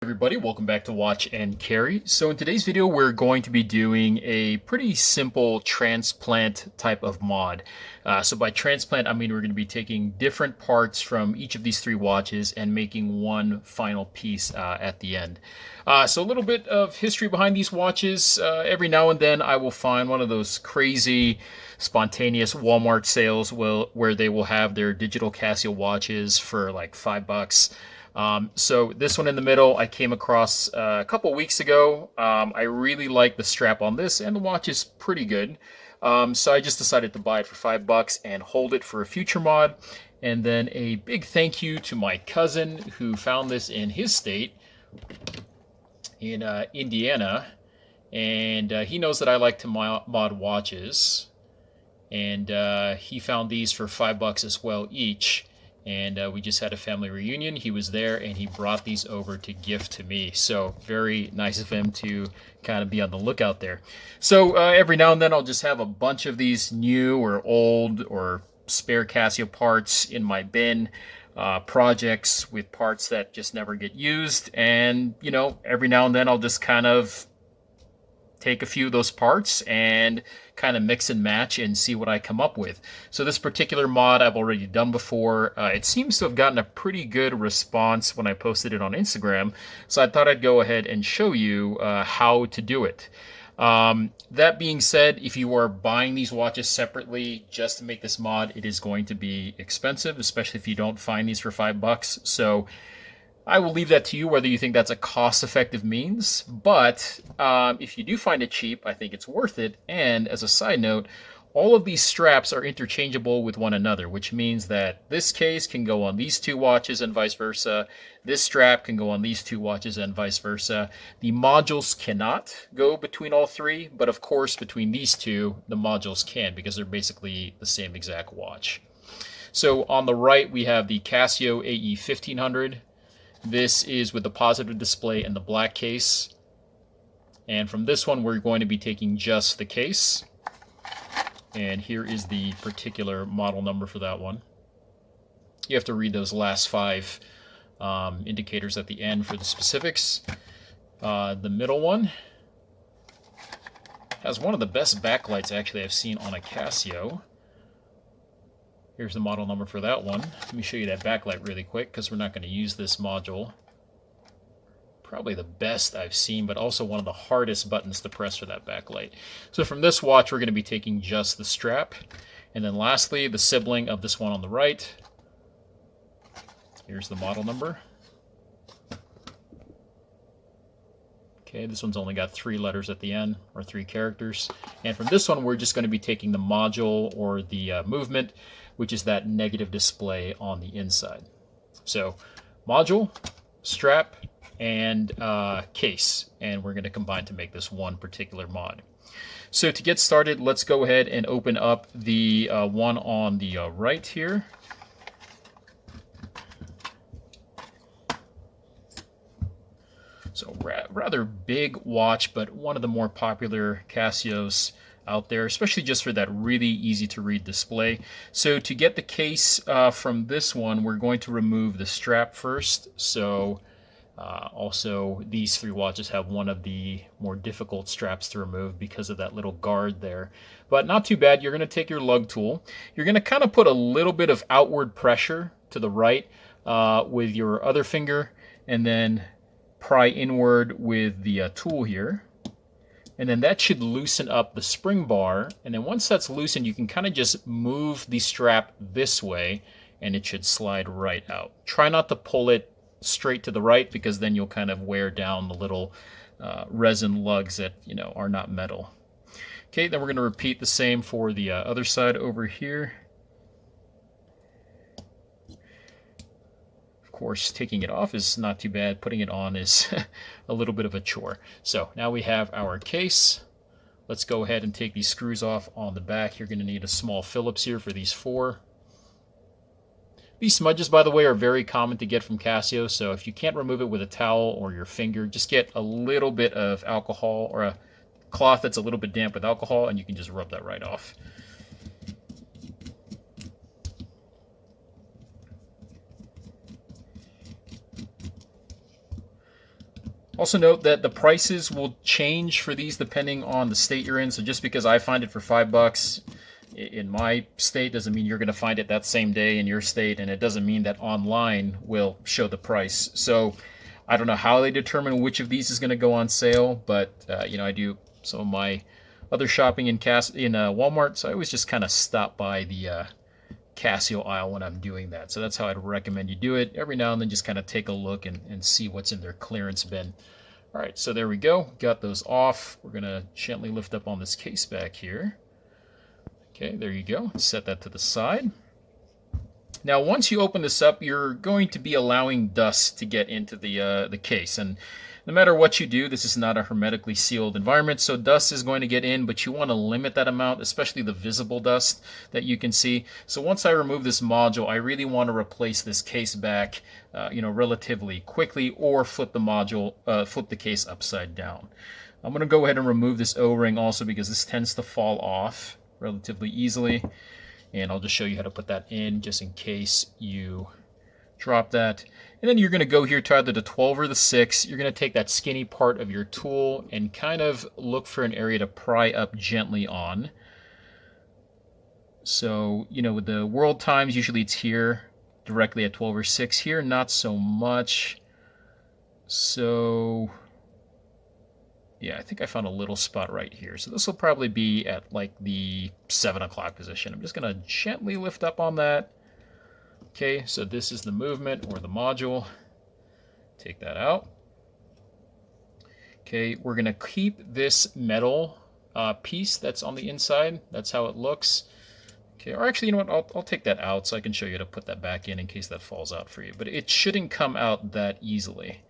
Everybody, welcome back to Watch and Carry. So in today's video, we're going to be doing a pretty simple transplant type of mod. So by transplant, I mean we're going to be taking different parts from each of these three watches and making one final piece at the end. So a little bit of history behind these watches. Every now and then I will find one of those crazy spontaneous Walmart sales where they will have their digital Casio watches for like $5. So this one in the middle I came across a couple weeks ago. I really like the strap on this, and the watch is pretty good. So I just decided to buy it for $5 and hold it for a future mod. And then a big thank you to my cousin who found this in his state, in Indiana. And he knows that I like to mod watches. And he found these for $5 as well each. And we just had a family reunion. He was there and he brought these over to gift to me. So very nice of him to kind of be on the lookout there. So every now and then I'll just have a bunch of these new or old or spare Casio parts in my bin. Projects with parts that just never get used. And, you know, every now and then I'll just kind of take a few of those parts and kind of mix and match and see what I come up with. So this particular mod I've already done before. It seems to have gotten a pretty good response when I posted it on Instagram. So I thought I'd go ahead and show you how to do it. That being said, if you are buying these watches separately just to make this mod, it is going to be expensive, especially if you don't find these for $5. So I will leave that to you, whether you think that's a cost-effective means. But if you do find it cheap, I think it's worth it. And as a side note, all of these straps are interchangeable with one another, which means that this case can go on these two watches and vice versa. This strap can go on these two watches and vice versa. The modules cannot go between all three, but of course between these two, the modules can, because they're basically the same exact watch. So on the right, we have the Casio AE1500. This is with the positive display and the black case. And from this one, we're going to be taking just the case. And here is the particular model number for that one. You have to read those last five indicators at the end for the specifics. The middle one has one of the best backlights actually I've seen on a Casio. Here's the model number for that one. Let me show you that backlight really quick, because we're not going to use this module. Probably the best I've seen, but also one of the hardest buttons to press for that backlight. So from this watch, we're going to be taking just the strap. And then lastly, the sibling of this one on the right. Here's the model number. Okay, this one's only got 3 letters at the end, or 3 characters. And from this one, we're just going to be taking the module, or the movement, which is that negative display on the inside. So module, strap, and case. And we're going to combine to make this one particular mod. So to get started, let's go ahead and open up the one on the right here. So rather big watch, but one of the more popular Casios out there, especially just for that really easy to read display. So to get the case from this one, we're going to remove the strap first. So also these 3 watches have one of the more difficult straps to remove because of that little guard there. But not too bad. You're going to take your lug tool. You're going to kind of put a little bit of outward pressure to the right with your other finger, and then pry inward with the tool here. And then that should loosen up the spring bar. And then once that's loosened, you can kind of just move the strap this way and it should slide right out. Try not to pull it straight to the right, because then you'll kind of wear down the little resin lugs that, you know, are not metal. Okay, then we're going to repeat the same for the other side over here. Of course, taking it off is not too bad. Putting it on is a little bit of a chore. So now we have our case. Let's go ahead and take these screws off on the back. You're going to need a small Phillips here for these 4. These smudges, by the way, are very common to get from Casio, so if you can't remove it with a towel or your finger, just get a little bit of alcohol, or a cloth that's a little bit damp with alcohol, and you can just rub that right off. Also note that the prices will change for these depending on the state you're in. So just because I find it for $5 in my state doesn't mean you're going to find it that same day in your state, and it doesn't mean that online will show the price. So I don't know how they determine which of these is going to go on sale, but you know, I do some of my other shopping in Walmart, so I always just kind of stop by the Casio aisle when I'm doing that. So that's how I'd recommend you do it. Every now and then just kind of take a look and see what's in their clearance bin. All right, so there we go. Got those off. We're going to gently lift up on this case back here. Okay, there you go. Set that to the side. Now, once you open this up, you're going to be allowing dust to get into the case. And no matter what you do, this is not a hermetically sealed environment, so dust is going to get in, but you want to limit that amount, especially the visible dust that you can see. So once I remove this module, I really want to replace this case back, you know, relatively quickly, or flip the case upside down. I'm going to go ahead and remove this O-ring also because this tends to fall off relatively easily. And I'll just show you how to put that in just in case you drop that. And then you're going to go here to either the 12 or the 6. You're going to take that skinny part of your tool and kind of look for an area to pry up gently on. So, you know, with the world times, usually it's here directly at 12 or 6. Here, not so much. So yeah, I think I found a little spot right here. So this will probably be at like the 7 o'clock position. I'm just going to gently lift up on that. Okay, so this is the movement or the module. Take that out. Okay, we're going to keep this metal piece that's on the inside. That's how it looks. Okay, or actually, you know what? I'll take that out so I can show you how to put that back in case that falls out for you. But it shouldn't come out that easily.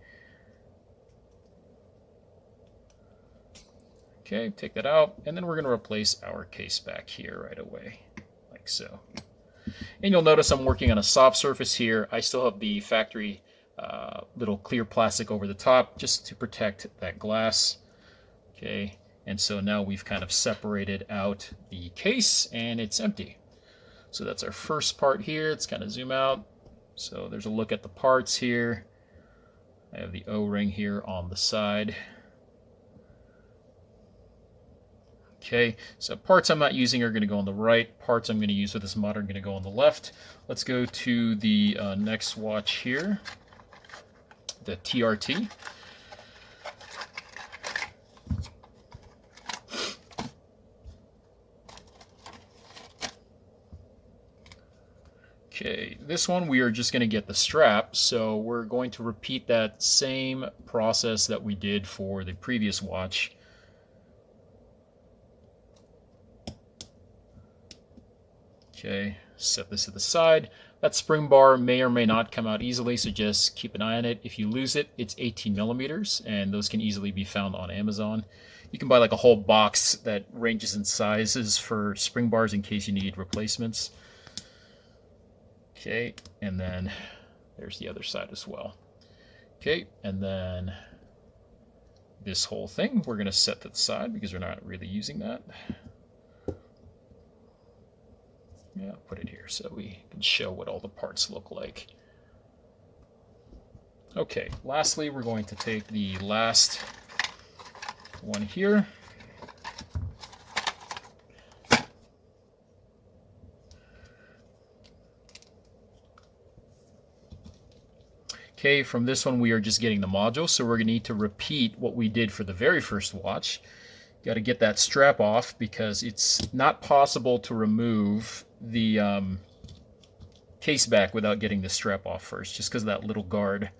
Okay, take that out, and then we're going to replace our case back here right away, like so. And you'll notice I'm working on a soft surface here. I still have the factory little clear plastic over the top just to protect that glass. Okay, and so now we've kind of separated out the case, and it's empty. So that's our first part here. Let's kind of zoom out. So there's a look at the parts here. I have the O-ring here on the side. Okay, so parts I'm not using are going to go on the right. Parts I'm going to use with this mod are going to go on the left. Let's go to the next watch here, the TRT. Okay, this one we are just going to get the strap, so we're going to repeat that same process that we did for the previous watch. Okay, set this to the side. That spring bar may or may not come out easily, so just keep an eye on it. If you lose it, it's 18 millimeters, and those can easily be found on Amazon. You can buy like a whole box that ranges in sizes for spring bars in case you need replacements. Okay, and then there's the other side as well. Okay, and then this whole thing we're going to set to the side because we're not really using that. Yeah, put it here so we can show what all the parts look like. Okay, lastly, we're going to take the last one here. Okay, from this one we are just getting the module, so we're going to need to repeat what we did for the very first watch. Got to get that strap off because it's not possible to remove the case back without getting the strap off first, just because of that little guard.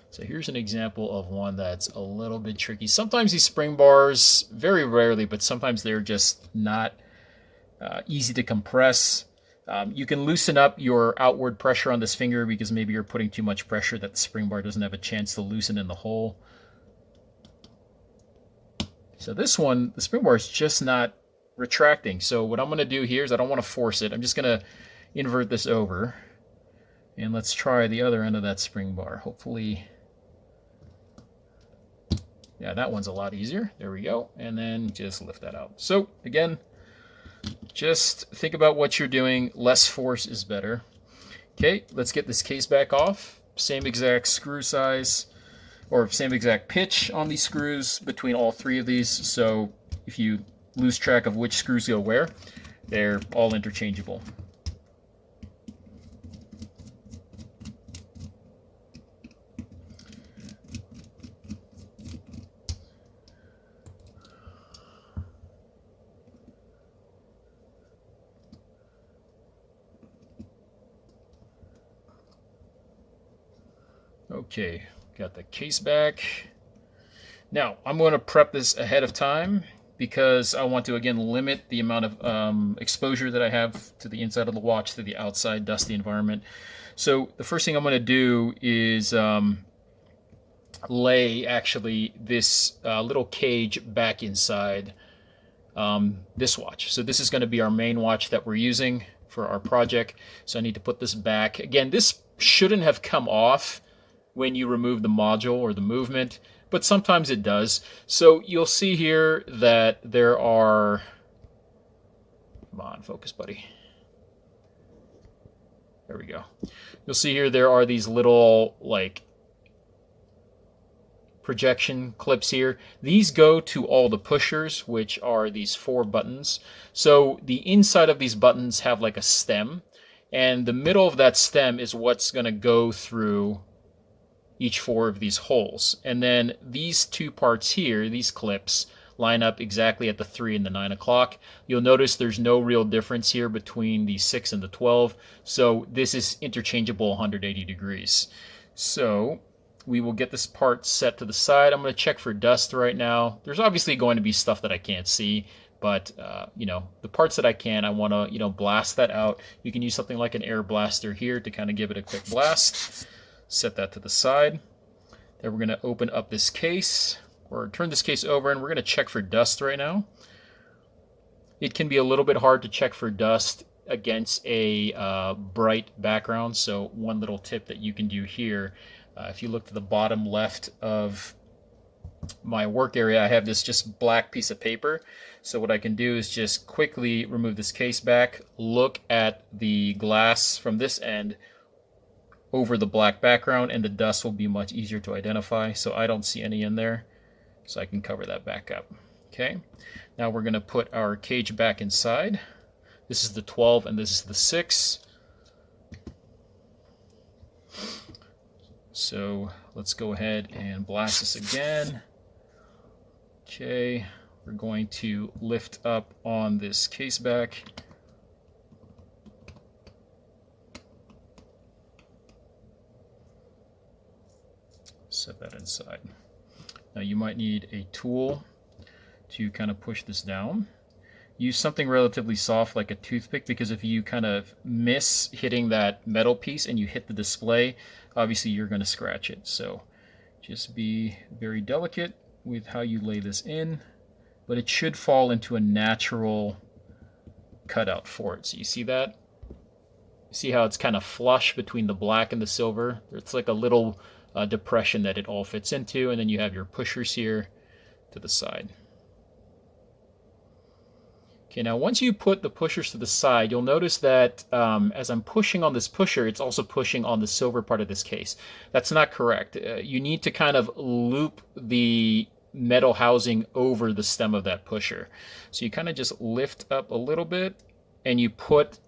So here's an example of one that's a little bit tricky. Sometimes these spring bars, very rarely, but sometimes they're just not easy to compress. You can loosen up your outward pressure on this finger because maybe you're putting too much pressure that the spring bar doesn't have a chance to loosen in the hole. So this one, the spring bar is just not retracting. So what I'm going to do here is I don't want to force it. I'm just going to invert this over. And let's try the other end of that spring bar. Hopefully, yeah, that one's a lot easier. There we go. And then just lift that out. So again, just think about what you're doing. Less force is better. Okay, let's get this case back off. Same exact screw size, or same exact pitch on these screws between all three of these. So if you lose track of which screws go where, they're all interchangeable. Okay, got the case back. Now, I'm going to prep this ahead of time because I want to, again, limit the amount of exposure that I have to the inside of the watch to the outside dusty environment. So the first thing I'm going to do is lay, actually, this little cage back inside this watch. So this is going to be our main watch that we're using for our project. So I need to put this back. Again, this shouldn't have come off when you remove the module or the movement, but sometimes it does. So you'll see here that there are, come on, focus, buddy. There we go. You'll see here there are these little like projection clips here. These go to all the pushers, which are these 4 buttons. So the inside of these buttons have like a stem, and the middle of that stem is what's going to go through each 4 of these holes. And then these 2 parts here, these clips, line up exactly at the 3 and the 9 o'clock. You'll notice there's no real difference here between the 6 and the 12. So this is interchangeable 180 degrees. So we will get this part set to the side. I'm going to check for dust right now. There's obviously going to be stuff that I can't see, but you know, the parts that I can, I want to, you know, blast that out. You can use something like an air blaster here to kind of give it a quick blast. Set that to the side. Then we're going to open up this case, or turn this case over, and we're going to check for dust right now. It can be a little bit hard to check for dust against a bright background, so one little tip that you can do here, if you look to the bottom left of my work area, I have this just black piece of paper. So what I can do is just quickly remove this case back, look at the glass from this end over the black background, and the dust will be much easier to identify. So I don't see any in there, so I can cover that back up. Okay, now we're going to put our cage back inside. This is the 12 and this is the 6. So let's go ahead and blast this again. Okay, we're going to lift up on this case back. Set that inside. Now you might need a tool to kind of push this down. Use something relatively soft like a toothpick, because if you kind of miss hitting that metal piece and you hit the display, obviously you're going to scratch it. So just be very delicate with how you lay this in, but it should fall into a natural cutout for it. So you see that? See how it's kind of flush between the black and the silver? It's like a little depression that it all fits into, and then you have your pushers here to the side. Okay, now once you put the pushers to the side, you'll notice that as I'm pushing on this pusher, it's also pushing on the silver part of this case. That's not correct. You need to kind of loop the metal housing over the stem of that pusher. So you kind of just lift up a little bit, and you push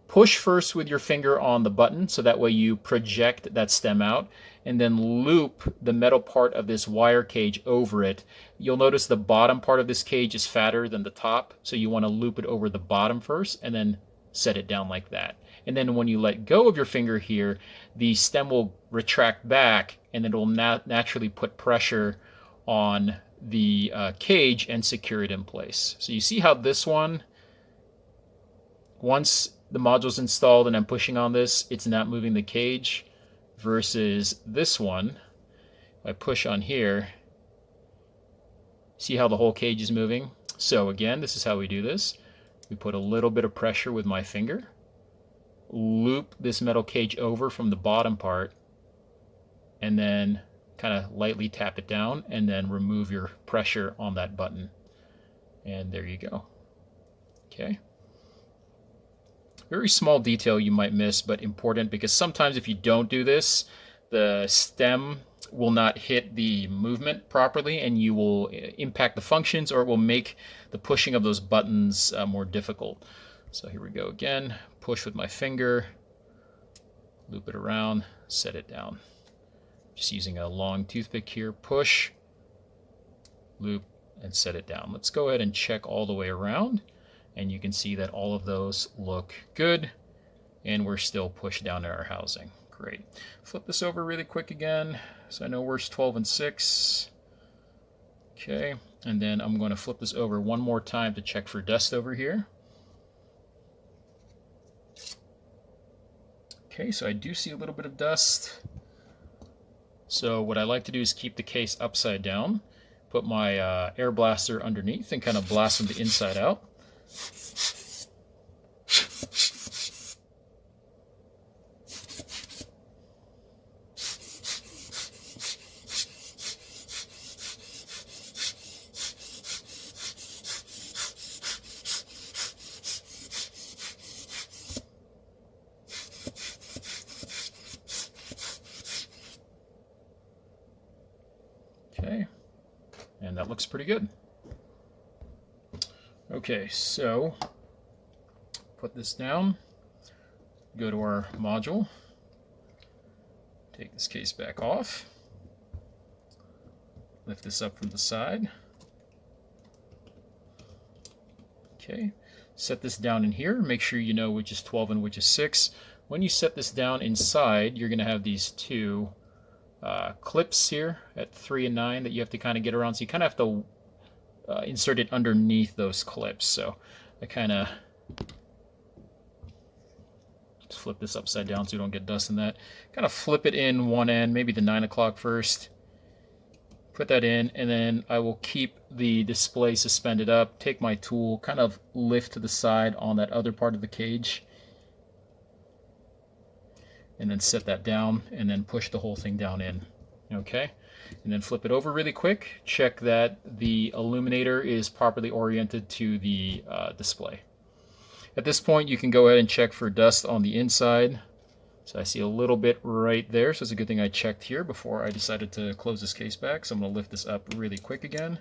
first with your finger on the button, so that way you project that stem out, and then loop the metal part of this wire cage over it. You'll notice the bottom part of this cage is fatter than the top, so you want to loop it over the bottom first and then set it down like that. And then when you let go of your finger here, the stem will retract back, and it will naturally put pressure on the cage and secure it in place. So you see how this one, once the module's installed and I'm pushing on this, it's not moving the cage, versus this one, if I push on here, see how the whole cage is moving? So again, this is how we do this. We put a little bit of pressure with my finger, loop this metal cage over from the bottom part, and then kind of lightly tap it down, and then remove your pressure on that button. And there you go. Okay. Very small detail you might miss, but important, because sometimes if you don't do this, the stem will not hit the movement properly and you will impact the functions, or it will make the pushing of those buttons more difficult. So here we go again. Push with my finger, loop it around, set it down. Just using a long toothpick here. Push, loop, and set it down. Let's go ahead and check all the way around, and you can see that all of those look good, and we're still pushed down to our housing. Great. Flip this over really quick again, so I know where's 12 and 6. Okay, and then I'm going to flip this over one more time to check for dust over here. Okay, so I do see a little bit of dust. So what I like to do is keep the case upside down, put my air blaster underneath, and kind of blast from the inside out. Okay, and that looks pretty good. Okay, so put this down, go to our module, take this case back off, lift this up from the side. Okay, set this down in here, make sure you know which is 12 and which is 6. When you set this down inside, you're going to have these two clips here at 3 and 9 that you have to kind of get around, so you kind of have to insert it underneath those clips. So I kind of just flip this upside down so you don't get dust in that. Kind of flip it in one end, maybe the 9 o'clock first. Put that in, and then I will keep the display suspended up, take my tool, kind of lift to the side on that other part of the cage, and then set that down, and then push the whole thing down in. Okay, and then flip it over really quick. Check that the illuminator is properly oriented to the display. At this point, you can go ahead and check for dust on the inside. So I see a little bit right there, so it's a good thing I checked here before I decided to close this case back. So I'm going to lift this up really quick again.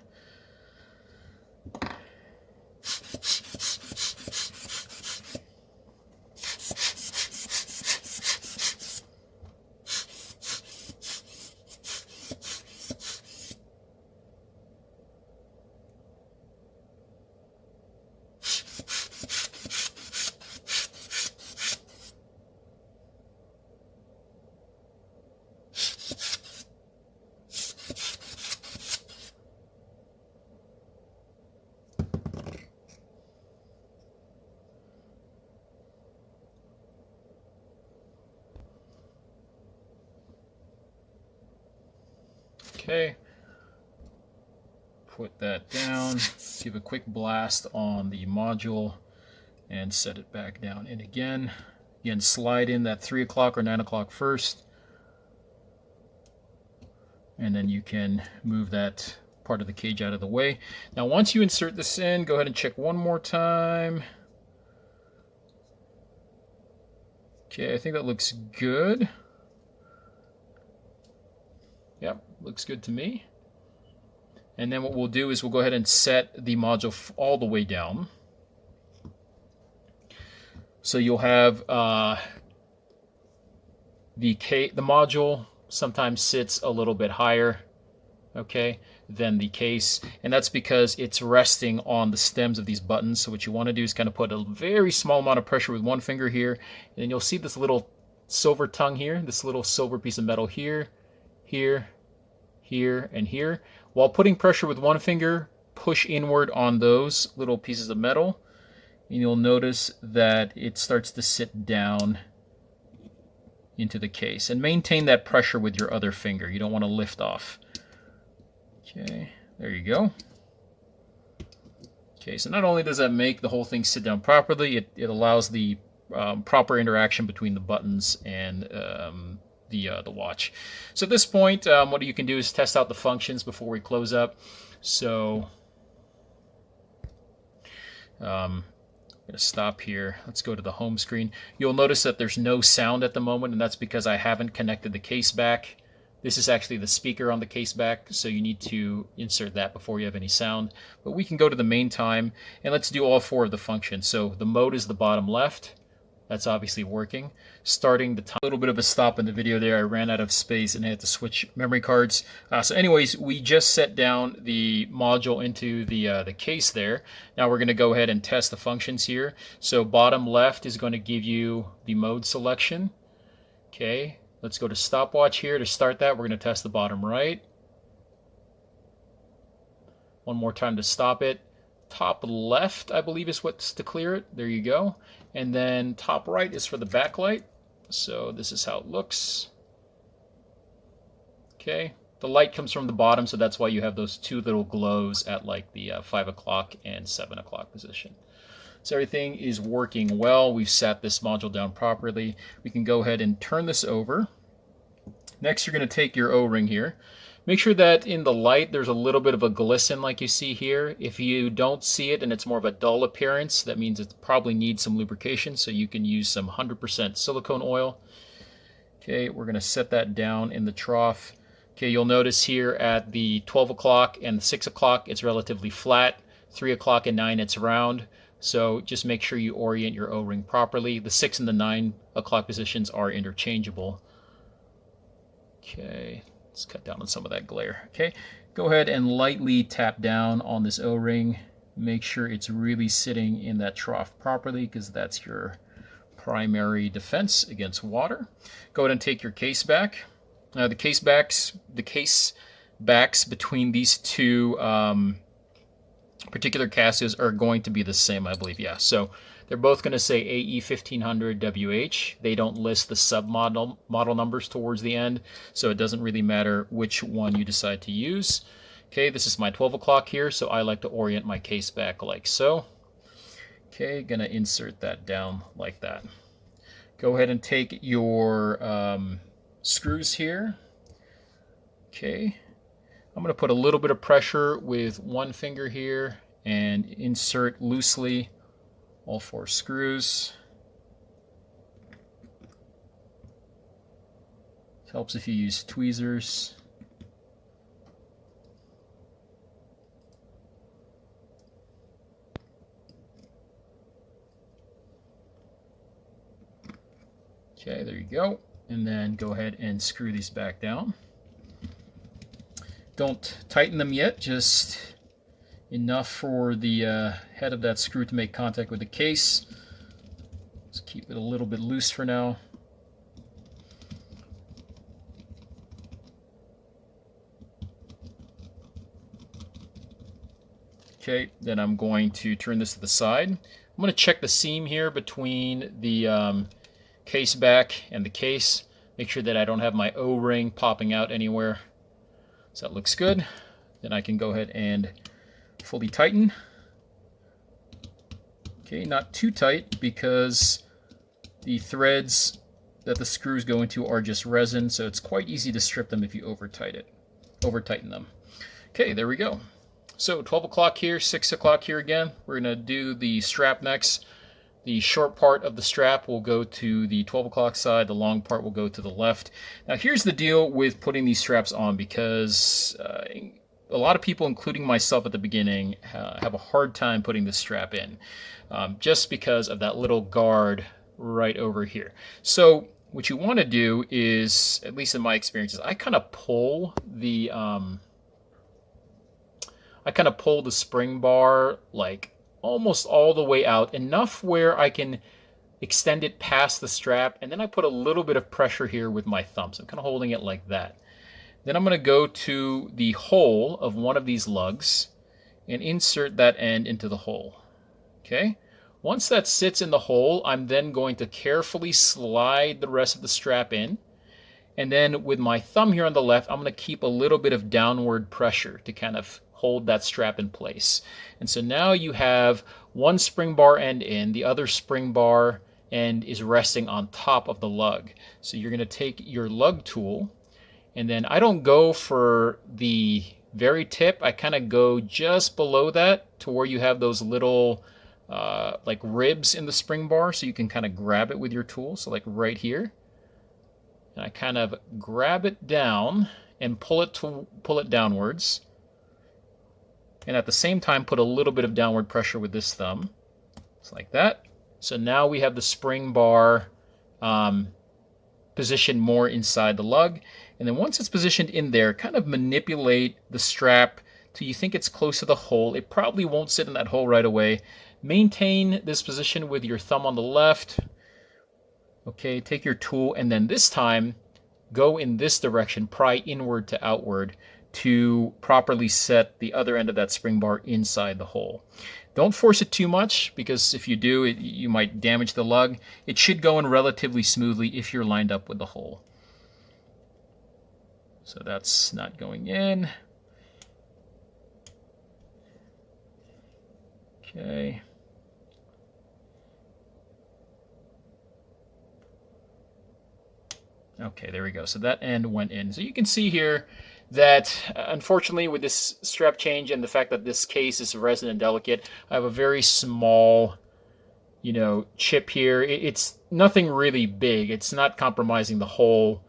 Okay, put that down, give a quick blast on the module, and set it back down in again. Again, slide in that 3 o'clock or 9 o'clock first, and then you can move that part of the cage out of the way. Now once you insert this in, go ahead and check one more time. Okay, I think that looks good. Yep, looks good to me. And then what we'll do is we'll go ahead and set the module all the way down. So you'll have the module sometimes sits a little bit higher, okay, than the case, and that's because it's resting on the stems of these buttons. So what you want to do is kind of put a very small amount of pressure with one finger here, and then you'll see this little silver tongue here, this little silver piece of metal here, here, here, and here. While putting pressure with one finger, push inward on those little pieces of metal, and you'll notice that it starts to sit down into the case. And maintain that pressure with your other finger. You don't want to lift off. Okay, there you go. Okay, so not only does that make the whole thing sit down properly, it allows the proper interaction between the buttons and the watch. So at this point, what you can do is test out the functions before we close up. So I'm going to stop here. Let's go to the home screen. You'll notice that there's no sound at the moment, and that's because I haven't connected the case back. This is actually the speaker on the case back, so you need to insert that before you have any sound. But we can go to the main time, and let's do all 4 of the functions. So the mode is the bottom left. That's obviously working. Starting the time. A little bit of a stop in the video there. I ran out of space and I had to switch memory cards. So anyways, we just set down the module into the case there. Now we're going to go ahead and test the functions here. So bottom left is going to give you the mode selection. Okay, let's go to stopwatch here. To start that, we're going to test the bottom right. One more time to stop it. Top left, I believe, is what's to clear it. There you go. And then top right is for the backlight. So this is how it looks. Okay. The light comes from the bottom, so that's why you have those 2 little glows at like the 5 o'clock and 7 o'clock position. So everything is working well. We've sat this module down properly. We can go ahead and turn this over. Next, you're going to take your O-ring here. Make sure that in the light there's a little bit of a glisten like you see here. If you don't see it and it's more of a dull appearance, that means it probably needs some lubrication, so you can use some 100% silicone oil. Okay, we're going to set that down in the trough. Okay, you'll notice here at the 12 o'clock and 6 o'clock it's relatively flat. 3 o'clock and 9 it's round. So just make sure you orient your O-ring properly. The 6 and the 9 o'clock positions are interchangeable. Okay. Let's cut down on some of that glare. Okay, go ahead and lightly tap down on this O-ring. Make sure it's really sitting in that trough properly, because that's your primary defense against water. Go ahead and take your case back. The case backs between these 2 particular Casios are going to be the same, I believe. Yeah, so they're both going to say AE1500 WH. They don't list the sub-model numbers towards the end, so it doesn't really matter which one you decide to use. Okay, this is my 12 o'clock here, so I like to orient my case back like so. Okay, going to insert that down like that. Go ahead and take your screws here. Okay, I'm going to put a little bit of pressure with one finger here and insert loosely all 4 screws. It helps if you use tweezers. Okay, there you go. And then go ahead and screw these back down. Don't tighten them yet, just enough for the head of that screw to make contact with the case. Let's keep it a little bit loose for now. Okay, then I'm going to turn this to the side. I'm going to check the seam here between the case back and the case. Make sure that I don't have my O-ring popping out anywhere. So that looks good. Then I can go ahead and fully tighten. Okay, not too tight, because the threads that the screws go into are just resin, so it's quite easy to strip them if you over tighten them. Okay, there we go. So 12 o'clock here, 6 o'clock here again. We're going to do the strap next. The short part of the strap will go to the 12 o'clock side. The long part will go to the left. Now here's the deal with putting these straps on, because a lot of people, including myself at the beginning, have a hard time putting this strap in, just because of that little guard right over here. So what you want to do is, at least in my experiences, I kind of pull the spring bar like almost all the way out, enough where I can extend it past the strap, and then I put a little bit of pressure here with my thumb. So I'm kind of holding it like that. Then I'm going to go to the hole of one of these lugs and insert that end into the hole. Okay. Once that sits in the hole, I'm then going to carefully slide the rest of the strap in. And then with my thumb here on the left, I'm going to keep a little bit of downward pressure to kind of hold that strap in place. And so now you have one spring bar end in, the other spring bar end is resting on top of the lug. So you're going to take your lug tool, and then I don't go for the very tip. I kind of go just below that to where you have those little like ribs in the spring bar, so you can kind of grab it with your tool. So like right here, and I kind of grab it down and pull it downwards, and at the same time put a little bit of downward pressure with this thumb, just like that. So now we have the spring bar positioned more inside the lug, and then once it's positioned in there, kind of manipulate the strap till you think it's close to the hole. It probably won't sit in that hole right away. Maintain this position with your thumb on the left. Okay, take your tool, and then this time go in this direction, pry inward to outward to properly set the other end of that spring bar inside the hole. Don't force it too much, because if you do, you might damage the lug. It should go in relatively smoothly if you're lined up with the hole. So that's not going in. Okay. Okay, there we go. So that end went in. So you can see here that unfortunately with this strap change and the fact that this case is resin and delicate, I have a very small, chip here. It's nothing really big. It's not compromising the hole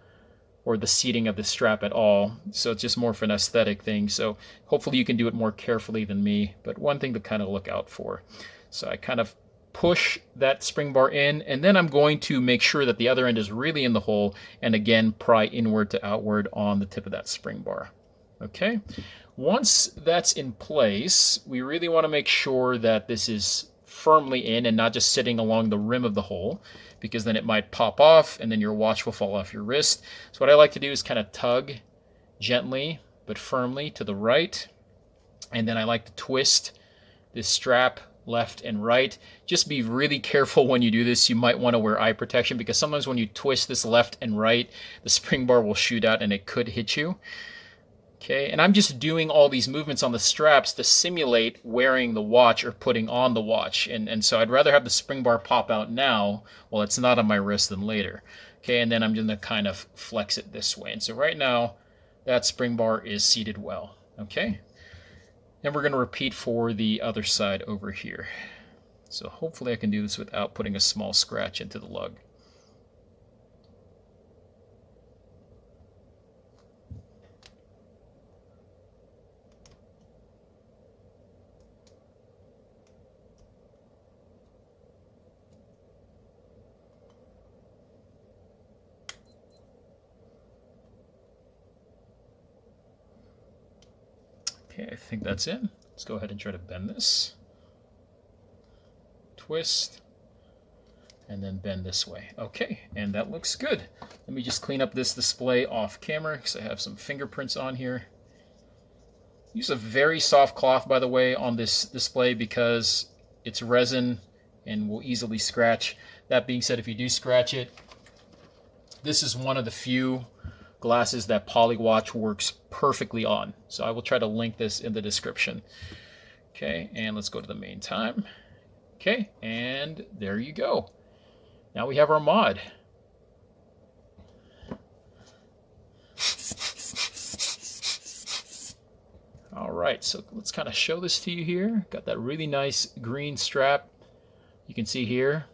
or the seating of the strap at all. So it's just more of an aesthetic thing. So hopefully you can do it more carefully than me, but one thing to kind of look out for. So I kind of push that spring bar in, and then I'm going to make sure that the other end is really in the hole, and again pry inward to outward on the tip of that spring bar. Okay, once that's in place, we really want to make sure that this is firmly in and not just sitting along the rim of the hole, because then it might pop off and then your watch will fall off your wrist. So what I like to do is kind of tug gently but firmly to the right, and then I like to twist this strap left and right. Just be really careful when you do this. You might want to wear eye protection, because sometimes when you twist this left and right, the spring bar will shoot out and it could hit you. Okay, and I'm just doing all these movements on the straps to simulate wearing the watch or putting on the watch. And so I'd rather have the spring bar pop out now while it's not on my wrist than later. Okay, and then I'm going to kind of flex it this way. And so right now, that spring bar is seated well. Okay, and we're going to repeat for the other side over here. So hopefully I can do this without putting a small scratch into the lug. Okay, I think that's it. Let's go ahead and try to bend this. Twist, and then bend this way. Okay, and that looks good. Let me just clean up this display off camera, because I have some fingerprints on here. Use a very soft cloth, by the way, on this display, because it's resin and will easily scratch. That being said, if you do scratch it, this is one of the few glasses that polyWatch works perfectly on. So I will try to link this in the description. Okay, and let's go to the main time. Okay, and there you go. Now we have our mod. All right, so let's kind of show this to you here. Got that really nice green strap. You can see here,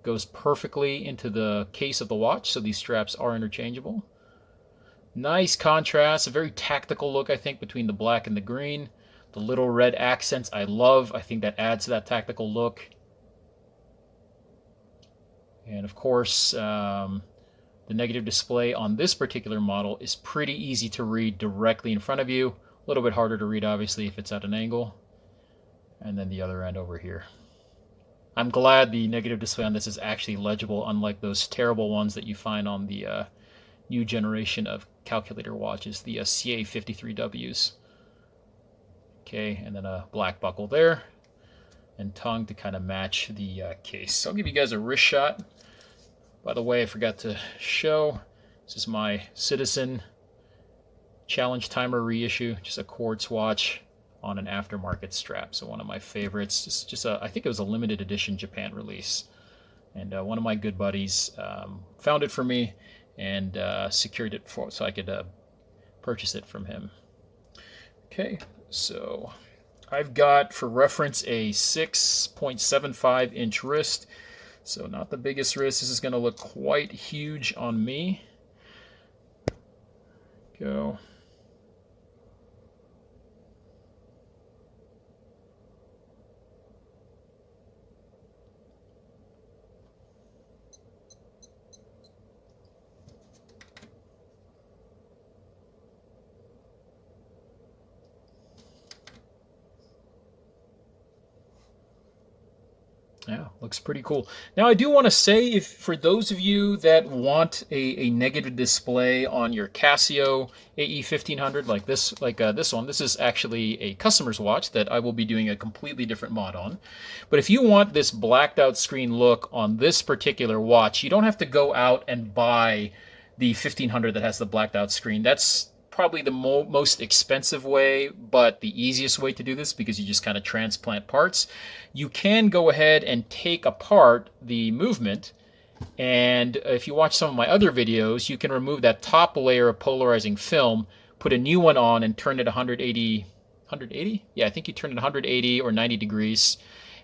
goes perfectly into the case of the watch, so these straps are interchangeable. Nice contrast, a very tactical look, I think, between the black and the green. The little red accents I love. I think that adds to that tactical look. And of course, the negative display on this particular model is pretty easy to read directly in front of you. A little bit harder to read, obviously, if it's at an angle. And then the other end over here. I'm glad the negative display on this is actually legible, unlike those terrible ones that you find on the new generation of calculator watches, the CA53Ws. Okay, and then a black buckle there, and tongue to kind of match the case. So I'll give you guys a wrist shot. By the way, I forgot to show, this is my Citizen Challenge Timer reissue, just a quartz watch on an aftermarket strap. So one of my favorites, just I think it was a limited edition Japan release. And one of my good buddies found it for me and secured it so I could purchase it from him. Okay, so I've got, for reference, a 6.75-inch wrist, so not the biggest wrist. This is going to look quite huge on me. Go. Yeah, looks pretty cool. Now, I do want to say, if for those of you that want a negative display on your Casio AE1500, like this one, this is actually a customer's watch that I will be doing a completely different mod on. But if you want this blacked out screen look on this particular watch, you don't have to go out and buy the 1500 that has the blacked out screen. That's probably the most expensive way, but the easiest way to do this, because you just kind of transplant parts. You can go ahead and take apart the movement, and if you watch some of my other videos, you can remove that top layer of polarizing film, put a new one on, and turn it 180? Yeah, I think you turn it 180 or 90 degrees,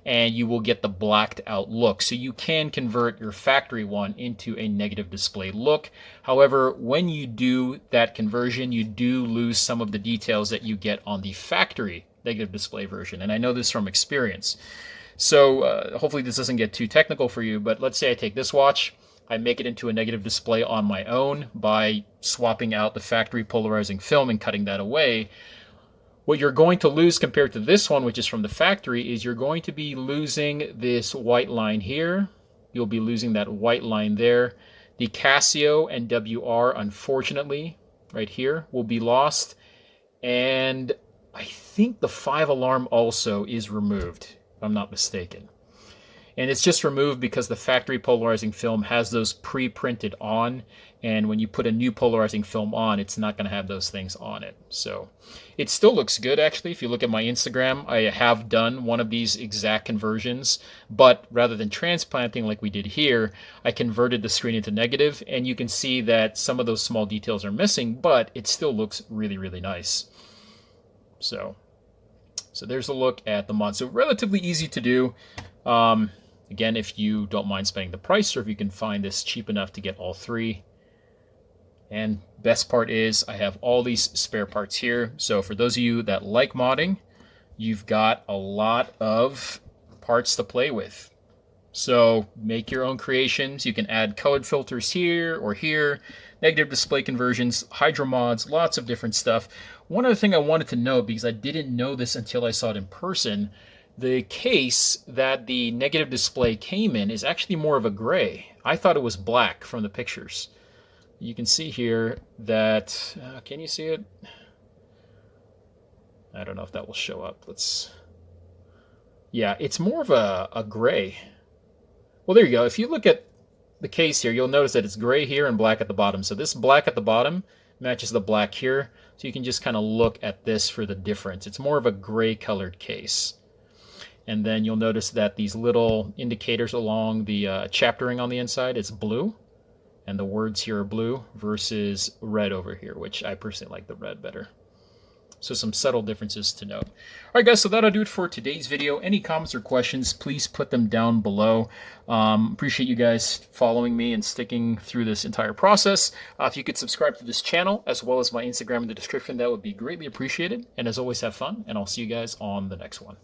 and you will get the blacked out look. So you can convert your factory one into a negative display look. However, when you do that conversion, you do lose some of the details that you get on the factory negative display version. And I know this from experience. So hopefully this doesn't get too technical for you, but let's say I take this watch, I make it into a negative display on my own by swapping out the factory polarizing film and cutting that away. What you're going to lose compared to this one, which is from the factory, is you're going to be losing this white line here. You'll be losing that white line there. The Casio and WR, unfortunately, right here, will be lost. And I think the 5 alarm also is removed, if I'm not mistaken. And it's just removed because the factory polarizing film has those pre-printed on, and when you put a new polarizing film on, it's not going to have those things on it. So it still looks good, actually. If you look at my Instagram, I have done one of these exact conversions, but rather than transplanting like we did here, I converted the screen into negative, and you can see that some of those small details are missing, but it still looks really, really nice. So there's a look at the mod. So relatively easy to do. Again, if you don't mind spending the price, or if you can find this cheap enough to get all three. And best part is I have all these spare parts here. So for those of you that like modding, you've got a lot of parts to play with. So make your own creations. You can add colored filters here or here, negative display conversions, hydro mods, lots of different stuff. One other thing I wanted to note, because I didn't know this until I saw it in person, the case that the negative display came in is actually more of a gray. I thought it was black from the pictures. You can see here that, can you see it? I don't know if that will show up. Yeah, it's more of a gray. Well, there you go. If you look at the case here, you'll notice that it's gray here and black at the bottom. So this black at the bottom matches the black here. So you can just kind of look at this for the difference. It's more of a gray colored case. And then you'll notice that these little indicators along the chaptering on the inside is blue. And the words here are blue versus red over here, which I personally like the red better. So some subtle differences to note. All right, guys, so that'll do it for today's video. Any comments or questions, please put them down below. Appreciate you guys following me and sticking through this entire process. If you could subscribe to this channel, as well as my Instagram in the description, that would be greatly appreciated. And as always, have fun, and I'll see you guys on the next one.